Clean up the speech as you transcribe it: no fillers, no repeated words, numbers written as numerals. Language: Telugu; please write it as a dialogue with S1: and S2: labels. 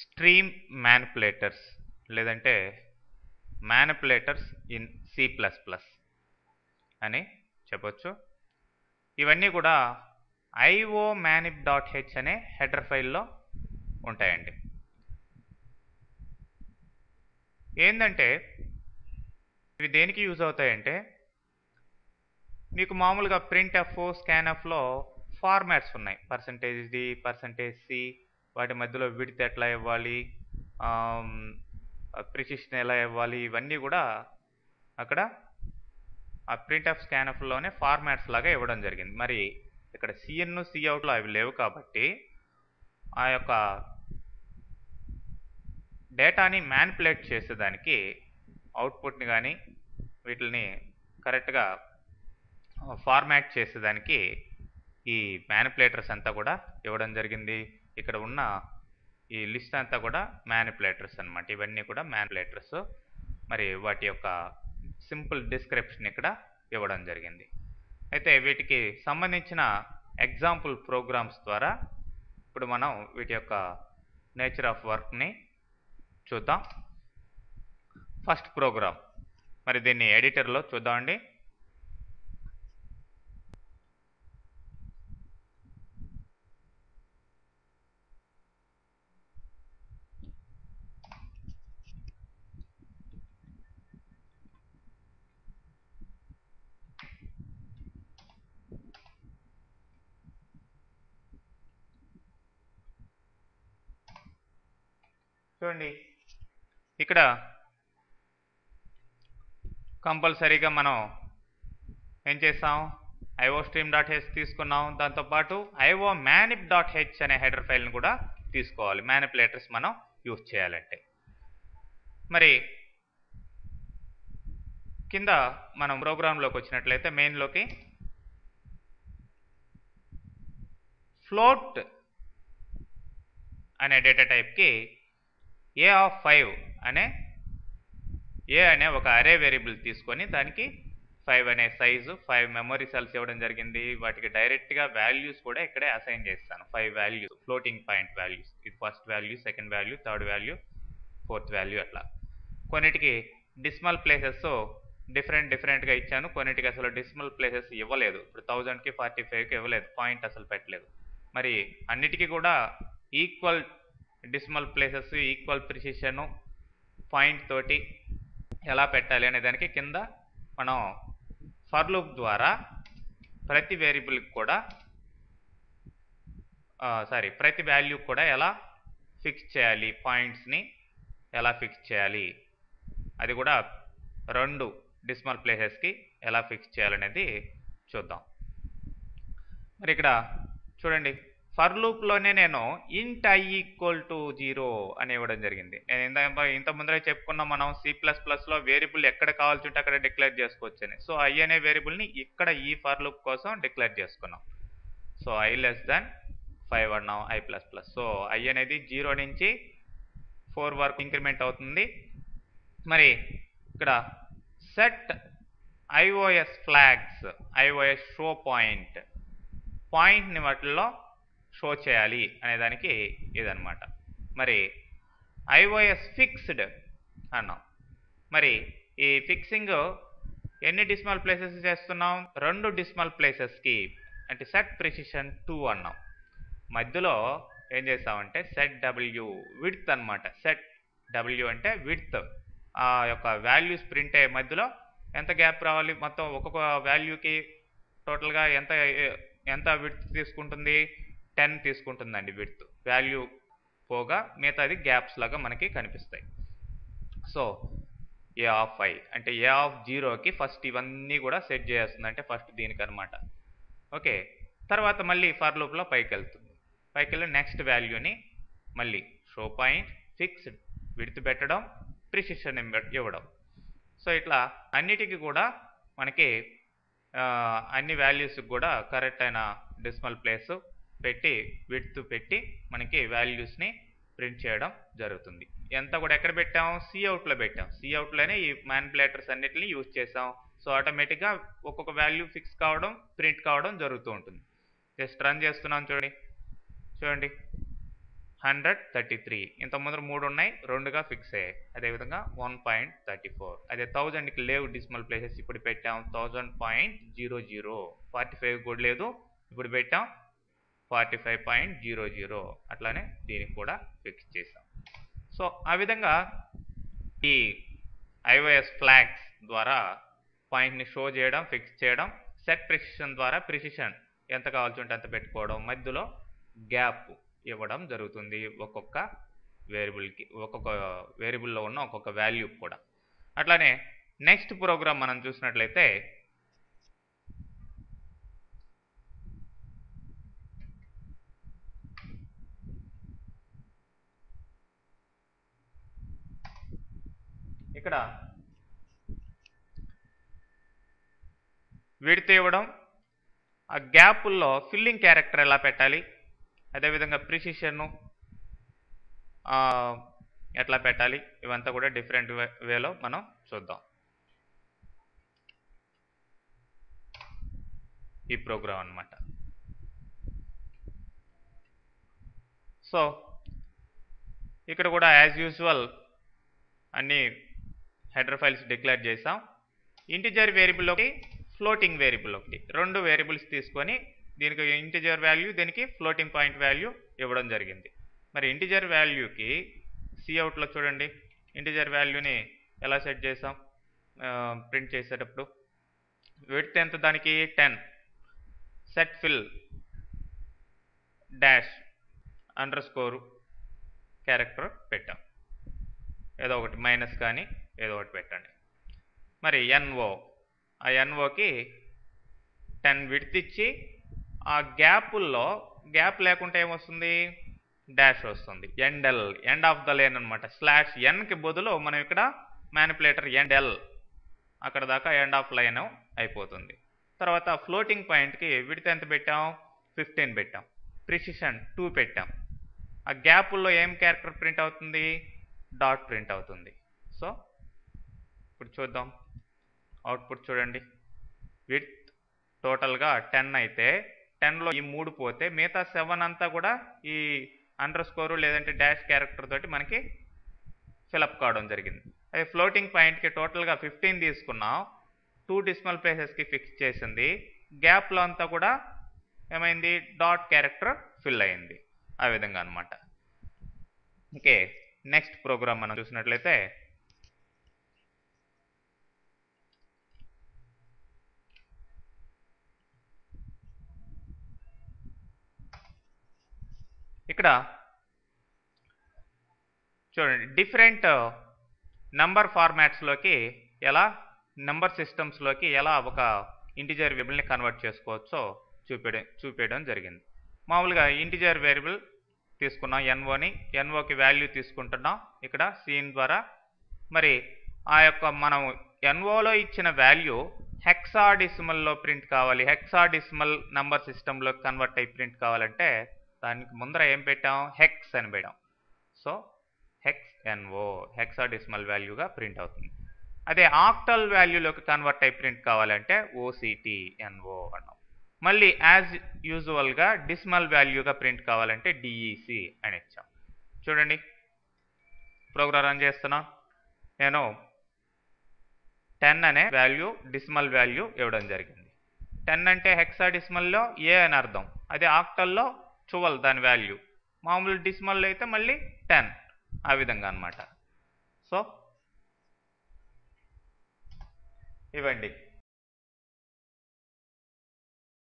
S1: స్ట్రీమ్ మ్యానిపులేటర్స్ లేదంటే మ్యానిపులేటర్స్ ఇన్ C++ అని చెప్పొచ్చు. ఇవన్నీ కూడా iomanip.h అనే హెడర్ ఫైల్లో ఉంటాయండి. ఏంటంటే ఇవి దేనికి యూజ్ అవుతాయంటే, మీకు మామూలుగా ప్రింట్ఎఫ్ స్కాన్ఎఫ్లో ఫార్మాట్స్ ఉన్నాయి. %d %c వాటి మధ్యలో విడ్త్ ఎట్లా ఇవ్వాలి, ప్రిసిషన్ ఎలా ఇవ్వాలి, ఇవన్నీ కూడా అక్కడ ఆ ప్రింట్ఎఫ్ స్కాన్ఎఫ్లోనే ఫార్మాట్స్ లాగా ఇవ్వడం జరిగింది. మరి ఇక్కడ సిఇన్ సిఅవుట్లో అవి లేవు కాబట్టి ఆ యొక్క డేటాని మ్యానిపులేట్ చేసేదానికి అవుట్పుట్ని కానీ వీటిని కరెక్ట్గా ఫార్మాట్ చేసేదానికి ఈ మ్యానిపులేటర్స్ అంతా కూడా ఇవ్వడం జరిగింది. ఇక్కడ ఉన్న ఈ లిస్ట్ అంతా కూడా మ్యానిపులేటర్స్ అన్నమాట. ఇవన్నీ కూడా మ్యానిపులేటర్స్. మరి వాటి యొక్క సింపుల్ డిస్క్రిప్షన్ ఇక్కడ ఇవ్వడం జరిగింది. అయితే వీటికి సంబంధించిన ఎగ్జాంపుల్ ప్రోగ్రామ్స్ ద్వారా ఇప్పుడు మనం వీటి యొక్క నేచర్ ఆఫ్ వర్క్ని చూద్దాం. ఫస్ట్ ప్రోగ్రామ్, మరి దీన్ని ఎడిటర్లో చూద్దామండి. చూడండి, ఇక్కడ కంపల్సరీగా మనం ఏం చేస్తాం, iostream.h తీసుకున్నాం. దాంతోపాటు iomanip.h అనే హెడర్ ఫైల్ని కూడా తీసుకోవాలి మ్యానిపులేటర్స్ మనం యూజ్ చేయాలంటే. మరి కింద మనం ప్రోగ్రాంలోకి వచ్చినట్లయితే మెయిన్లోకి ఫ్లోట్ అనే డేటా టైప్కి a5 అనే ఒక అరే వేరియబుల్ తీసుకొని దానికి 5 అనే సైజు 5 మెమరీ సెల్స్ ఇవ్వడం జరిగింది. వాటికి డైరెక్ట్గా వాల్యూస్ కూడా ఇక్కడే అసైన్ చేస్తాను. 5 వాల్యూస్, ఫ్లోటింగ్ పాయింట్ వాల్యూస్. ఇది first value, second value, third value, fourth value, అట్లా. కొన్నిటికి డిసిమల్ ప్లేసెస్ డిఫరెంట్గా ఇచ్చాను, కొన్నిటికి అసలు డిసిమల్ ప్లేసెస్ ఇవ్వలేదు. ఇప్పుడు 1000కి 45కి ఇవ్వలేదు, పాయింట్ అసలు పెట్టలేదు. మరి అన్నిటికీ కూడా equal decimal places, equal precision, point తోటి ఎలా పెట్టాలి అనే దానికి కింద మనం ఫర్ లూప్ ద్వారా ప్రతి వేరియబుల్కి కూడా ప్రతి వాల్యూకి కూడా ఎలా ఫిక్స్ చేయాలి, పాయింట్స్ని ఎలా ఫిక్స్ చేయాలి, అది కూడా 2 డిసిమల్ ప్లేసెస్కి ఎలా ఫిక్స్ చేయాలనేది చూద్దాం. మరి ఇక్కడ చూడండి, ఫర్ లూప్లోనే నేను ఇంట్ i = 0 అని ఇవ్వడం జరిగింది. నేను ఇంత ముందరే చెప్పుకున్నాం, మనం C++లో వేరియబుల్ ఎక్కడ కావాల్సి ఉంటే అక్కడ డిక్లేర్ చేసుకోవచ్చు అని. సో i అనే వేరియబుల్ని ఇక్కడ ఈ ఫర్ లూప్ కోసం డిక్లేర్ చేసుకున్నాం. సో i <5 అన్నాం, i++. సో i అనేది 0 నుంచి 4 వరకు ఇంక్రిమెంట్ అవుతుంది. మరి ఇక్కడ set iOS flags, iOS show పాయింట్ని వాటిల్లో షో చేయాలి అనేదానికి ఇదనమాట. మరి iOS ఫిక్స్డ్ అన్నాం. మరి ఈ ఫిక్సింగ్ ఎన్ని డిసిమల్ ప్లేసెస్ చేస్తున్నాం, 2 డిసిమల్ ప్లేసెస్కి, అంటే సెట్ ప్రిసిషన్ 2 అన్నాం. మధ్యలో ఏం చేస్తామంటే సెట్ w విడ్త్ అనమాట. సెట్ w అంటే విడ్త్, ఆ యొక్క వాల్యూస్ ప్రింట్ అయ్యే మధ్యలో ఎంత గ్యాప్ రావాలి, మొత్తం ఒక్కొక్క వాల్యూకి టోటల్గా ఎంత విడ్త్ తీసుకుంటుంది, 10 తీసుకుంటుందండి విడ్త్. వాల్యూ పోగా మిగతాది గ్యాప్స్ లాగా మనకి కనిపిస్తాయి. సో a(i) అంటే a(0)కి ఫస్ట్ ఇవన్నీ కూడా సెట్ చేస్తుంది, అంటే ఫస్ట్ దీనికి అనమాట. ఓకే, తర్వాత మళ్ళీ ఫర్ లూప్లో పైకి వెళ్ళి నెక్స్ట్ వాల్యూని మళ్ళీ షో పాయింట్, ఫిక్స్డ్, విడ్త్ పెట్టడం, ప్రిసిషన్ ఇవ్వడం. సో ఇట్లా అన్నిటికీ కూడా మనకి అన్ని వాల్యూస్కి కూడా కరెక్ట్ అయిన డెసిమల్ ప్లేస్ పెట్టి, విడ్త్ పెట్టి మనకి వాల్యూస్ని ప్రింట్ చేయడం జరుగుతుంది. ఎంత కూడా ఎక్కడ పెట్టాం, సిఅవుట్లో పెట్టాం. సిఅవుట్లోనే ఈ మ్యానిపులేటర్స్ అన్నిటిని యూజ్ చేసాం. సో ఆటోమేటిక్గా ఒక్కొక్క వాల్యూ ఫిక్స్ కావడం, ప్రింట్ కావడం జరుగుతూ ఉంటుంది. జస్ట్ రన్ చేస్తున్నాం చూడండి. 133. ఇంత ముందర 3 ఉన్నాయి, 2గా ఫిక్స్ అయ్యాయి. అదేవిధంగా 1.34. అదే 1000కి లేవు డెసిమల్ ప్లేసెస్, ఇప్పుడు పెట్టాం 1000.00. 45 కూడా లేదు, ఇప్పుడు పెట్టాం 45.00. అట్లానే దీనికి కూడా ఫిక్స్ చేసాం. సో ఆ విధంగా ఈ iOS ఫ్లాగ్స్ ద్వారా పాయింట్ని షో చేయడం, ఫిక్స్ చేయడం, సెట్ ప్రిసిషన్ ద్వారా ప్రిసిషన్ ఎంత కావాల్సి ఉంటే అంత పెట్టుకోవడం, మధ్యలో గ్యాప్ ఇవ్వడం జరుగుతుంది ఒక్కొక్క వేరియబుల్కి, ఒక్కొక్క వేరియబుల్లో ఉన్న ఒక్కొక్క వాల్యూ కూడా. అట్లానే నెక్స్ట్ ప్రోగ్రామ్ మనం చూసినట్లయితే ఇక్కడ విడ్త్ ఇవ్వడం, ఆ గ్యాపుల్లో ఫిల్లింగ్ క్యారెక్టర్ ఎలా పెట్టాలి, అదేవిధంగా ప్రిసిషన్ను ఎట్లా పెట్టాలి, ఇవంతా కూడా డిఫరెంట్ వేలో మనం చూద్దాం ఈ ప్రోగ్రామ్ అన్నమాట. సో ఇక్కడ కూడా యాజ్ యూజువల్ అన్ని హెడర్ ఫైల్స్ డిక్లేర్ చేసాం. ఇంటిజర్ వేరియబుల్ ఒకటి, ఫ్లోటింగ్ వేరియబుల్ ఒకటి, 2 వేరియబుల్స్ తీసుకొని దీనికి ఇంటిజర్ వాల్యూ, దీనికి ఫ్లోటింగ్ పాయింట్ వాల్యూ ఇవ్వడం జరిగింది. మరి ఇంటిజర్ వాల్యూకి సిఅవుట్లో చూడండి, ఇంటిజర్ వాల్యూని ఎలా సెట్ చేసాం ప్రింట్ చేసేటప్పుడు. విడ్త్ ఎంత దానికి 10, set fill dash underscore character పెట్టాం, ఏదో ఒకటి మైనస్ కానీ ఏదో ఒకటి పెట్టండి. మరి ఎన్ఓ, ఆ ఎన్ఓకి 10 విడ్త్ ఇచ్చి, ఆ గ్యాపుల్లో గ్యాప్ లేకుంటే ఏమొస్తుంది, డాష్ వస్తుంది. ఎండ్ఎల్, ఎండ్ ఆఫ్ ద లేన్ అనమాట. /n కి బదులు మనం ఇక్కడ మ్యానిపులేటర్ ఎండ్ఎల్, అక్కడ దాకా ఎండ్ ఆఫ్ లైన్ అయిపోతుంది. తర్వాత ఫ్లోటింగ్ పాయింట్కి విడ్త్ ఎంత పెట్టాం, 15 పెట్టాం, ప్రిసిషన్ 2 పెట్టాం. ఆ గ్యాపుల్లో ఏం క్యారెక్టర్ ప్రింట్ అవుతుంది, డాట్ ప్రింట్ అవుతుంది. సో ఇప్పుడు చూద్దాం అవుట్పుట్ చూడండి. విడ్త్ టోటల్గా 10 అయితే 10లో ఈ 3 పోతే మిగతా 7 అంతా కూడా ఈ అండర్ స్కోరు లేదంటే డాష్ క్యారెక్టర్ తోటి మనకి ఫిలప్ కావడం జరిగింది. అదే ఫ్లోటింగ్ పాయింట్కి టోటల్గా 15 తీసుకున్నాం, 2 డెసిమల్ ప్లేసెస్కి ఫిక్స్ చేసింది, గ్యాప్లో అంతా కూడా ఏమైంది, డాట్ క్యారెక్టర్ ఫిల్ అయింది. ఆ విధంగా అనమాట. ఓకే, నెక్స్ట్ ప్రోగ్రామ్ మనం చూసినట్లయితే ఇక్కడ చూడండి, డిఫరెంట్ నంబర్ ఫార్మాట్స్లోకి ఎలా, నంబర్ సిస్టమ్స్లోకి ఎలా ఒక ఇంటిజర్ వేరియబుల్ని కన్వర్ట్ చేసుకోవచ్చో చూపించడం జరిగింది. మామూలుగా ఇంటిజర్ వేరియబుల్ తీసుకున్నాం ఎన్ఓని, ఎన్ఓకి వాల్యూ తీసుకుంటున్నాం ఇక్కడ సీన్ ద్వారా. మరి ఆ యొక్క మనం ఎన్ఓలో ఇచ్చిన వాల్యూ హెక్సాడెసిమల్లో ప్రింట్ కావాలి, హెక్సాడెసిమల్ నంబర్ సిస్టంలో కన్వర్ట్ అయ్యి ప్రింట్ కావాలంటే దానికి ముందర ఏం పెట్టాం, హెక్స్ అని పెట్టాం. సో హెక్స్ ఎన్ఓ, హెక్సాడెసిమల్ వాల్యూగా ప్రింట్ అవుతుంది. అదే ఆక్టల్ వాల్యూలోకి కన్వర్ట్ అయ్యి ప్రింట్ కావాలంటే ఓసిటీ ఎన్ఓ అన్నాం. మళ్ళీ యాజ్ యూజువల్గా డెసిమల్ వాల్యూగా ప్రింట్ కావాలంటే డిఈసి అని ఇచ్చాం. చూడండి ప్రోగ్రామ్ రన్ చేస్తున్నా, నేను 10 అనే వాల్యూ డెసిమల్ వాల్యూ ఇవ్వడం జరిగింది. 10 అంటే హెక్సాడెసిమల్లో ఏ అని అర్థం, అదే ఆక్టల్లో 12 దాని వాల్యూ, మామూలు డెసిమల్లో అయితే మళ్ళీ 10, ఆ విధంగా అన్నమాట. సో ఇవ్వండి